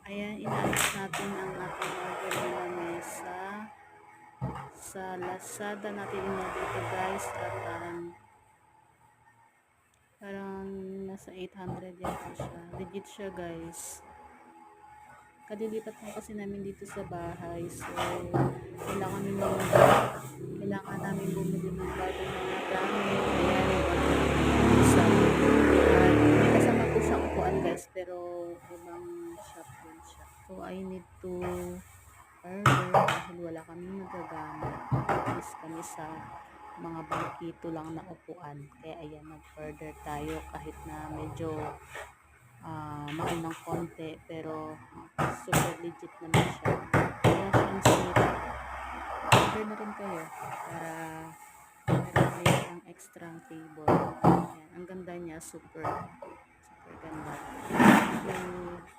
Ayan, inaayos natin ang ating order na mesa. Sa Lazada natin in-order ito guys. At parang nasa 800 yata siya. Legit siya guys. Kadilipat mo kasi namin dito sa bahay. So, kailangan namin bumili ng bagong mga gamit. Ayan, isa. May kasama po siya upuan guys. Pero, ibang shop din siya. So, I need to order dahil wala kaming nagagamit. Is kami sa mga bangkito lang na upuan. Kaya, ayan, nag-order tayo kahit na medyo mahal ng konti pero super legit naman siya. Kaya siyang sira. Order na rin kayo para meron kayo ang extra table. Ayan, ang ganda niya, super ganda. Thank you.